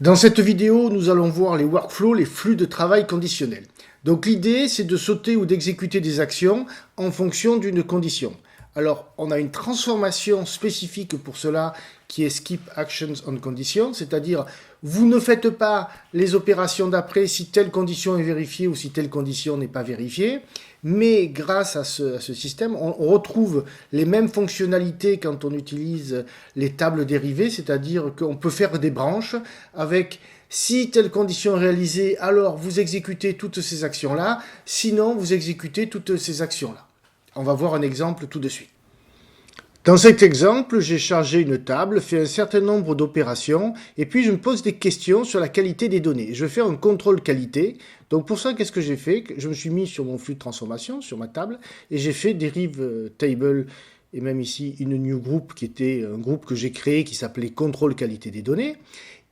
Dans cette vidéo, nous allons voir les workflows, les flux de travail conditionnels. Donc l'idée, c'est de sauter ou d'exécuter des actions en fonction d'une condition. Alors, on a une transformation spécifique pour cela qui est Skip Actions on Condition, c'est-à-dire vous ne faites pas les opérations d'après si telle condition est vérifiée ou si telle condition n'est pas vérifiée, mais grâce à ce système, on retrouve les mêmes fonctionnalités quand on utilise les tables dérivées, c'est-à-dire qu'on peut faire des branches avec si telle condition est réalisée, alors vous exécutez toutes ces actions-là, sinon vous exécutez toutes ces actions-là. On va voir un exemple tout de suite. Dans cet exemple, j'ai chargé une table, fait un certain nombre d'opérations, et puis je me pose des questions sur la qualité des données. Je vais faire un contrôle qualité. Donc pour ça, qu'est-ce que j'ai fait? Je me suis mis sur mon flux de transformation, sur ma table, et j'ai fait derive table, et même ici une new group, qui était un groupe que j'ai créé qui s'appelait contrôle qualité des données.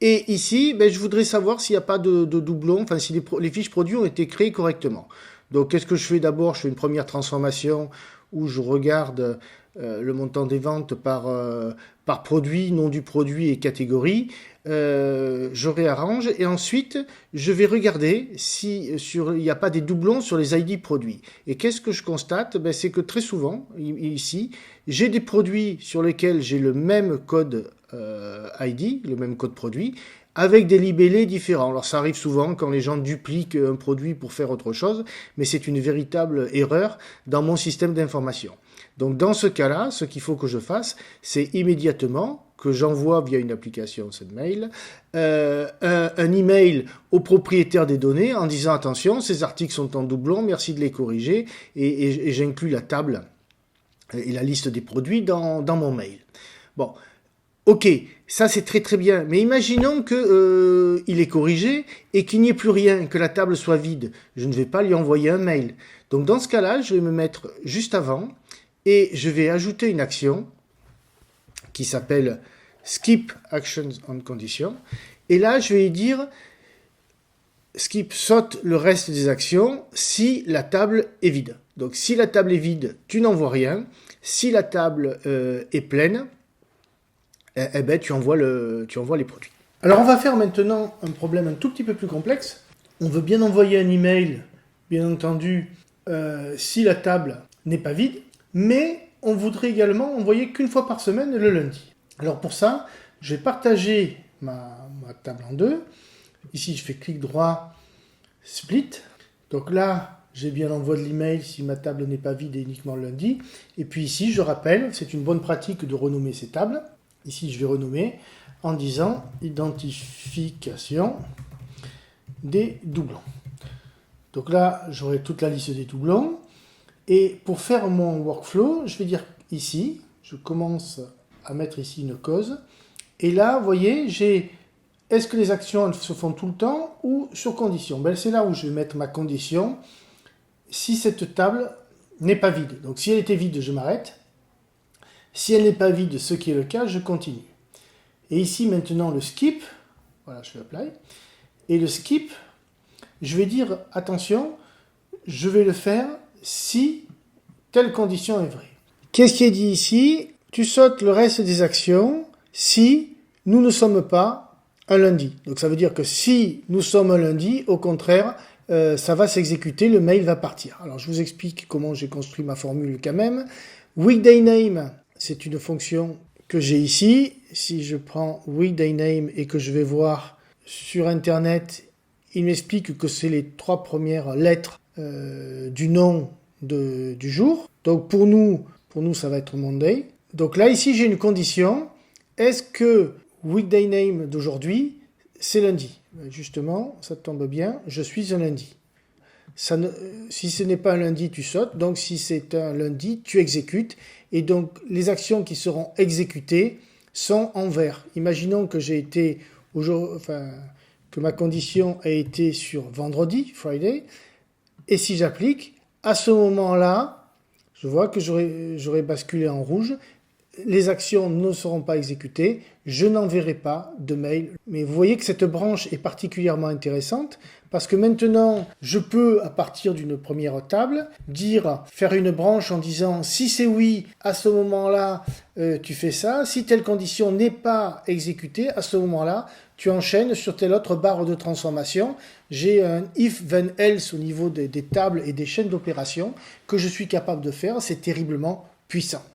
Et ici, je voudrais savoir s'il n'y a pas de doublons, enfin si les fiches produits ont été créées correctement. Donc qu'est-ce que je fais d'abord? Je fais une première transformation où je regarde le montant des ventes par produit, nom du produit et catégorie. Je réarrange et ensuite je vais regarder si il n'y a pas des doublons sur les ID produits. Et qu'est-ce que je constate? C'est que très souvent, ici, j'ai des produits sur lesquels j'ai le même code ID, le même code produit, avec des libellés différents. Alors ça arrive souvent quand les gens dupliquent un produit pour faire autre chose, mais c'est une véritable erreur dans mon système d'information. Donc dans ce cas-là, ce qu'il faut que je fasse, c'est immédiatement que j'envoie via une application SendMail un email au propriétaire des données en disant attention, ces articles sont en doublon, merci de les corriger, et j'inclus la table et la liste des produits dans mon mail. Bon. Ok, ça c'est très très bien, mais imaginons qu'il est corrigé et qu'il n'y ait plus rien, que la table soit vide. Je ne vais pas lui envoyer un mail. Donc dans ce cas-là, je vais me mettre juste avant et je vais ajouter une action qui s'appelle Skip Actions on Condition. Et là, je vais dire Skip saute le reste des actions si la table est vide. Donc si la table est vide, tu n'envoies rien. Si la table est pleine, tu envoies les produits. Alors on va faire maintenant un problème un tout petit peu plus complexe. On veut bien envoyer un email, bien entendu, si la table n'est pas vide, mais on voudrait également envoyer qu'une fois par semaine le lundi. Alors pour ça, je vais partager ma table en deux. Ici, je fais clic droit, split. Donc là, j'ai bien l'envoi de l'email si ma table n'est pas vide et uniquement le lundi. Et puis ici, je rappelle, c'est une bonne pratique de renommer ces tables. Ici, je vais renommer en disant identification des doublons. Donc là, j'aurai toute la liste des doublons. Et pour faire mon workflow, je vais dire ici, je commence à mettre ici une cause. Et là, vous voyez, est-ce que les actions se font tout le temps ou sur condition? C'est là où je vais mettre ma condition. Si cette table n'est pas vide. Donc si elle était vide, je m'arrête. Si elle n'est pas vide, ce qui est le cas, je continue. Et ici, maintenant, le skip. Voilà, je fais apply. Et le skip, je vais dire, attention, je vais le faire si telle condition est vraie. Qu'est-ce qui est dit ici? Tu sautes le reste des actions si nous ne sommes pas un lundi. Donc ça veut dire que si nous sommes un lundi, au contraire, ça va s'exécuter, le mail va partir. Alors je vous explique comment j'ai construit ma formule quand même. Weekday name, c'est une fonction que j'ai ici. Si je prends weekday name et que je vais voir sur Internet, il m'explique que c'est les 3 premières lettres du nom du jour. Donc pour nous, ça va être Monday. Donc là, ici, j'ai une condition. Est-ce que weekday name d'aujourd'hui, c'est lundi? Justement, ça tombe bien, je suis un lundi. Si ce n'est pas un lundi, tu sautes. Donc si c'est un lundi, tu exécutes. Et donc les actions qui seront exécutées sont en vert. Imaginons que que ma condition a été sur vendredi, Friday. Et si j'applique, à ce moment-là, je vois que j'aurai basculé en rouge. Les actions ne seront pas exécutées, je n'enverrai pas de mail. Mais vous voyez que cette branche est particulièrement intéressante parce que maintenant, je peux, à partir d'une première table, faire une branche en disant si c'est oui, à ce moment-là, tu fais ça. Si telle condition n'est pas exécutée, à ce moment-là, tu enchaînes sur telle autre barre de transformation. J'ai un if then else au niveau des tables et des chaînes d'opérations que je suis capable de faire. C'est terriblement puissant.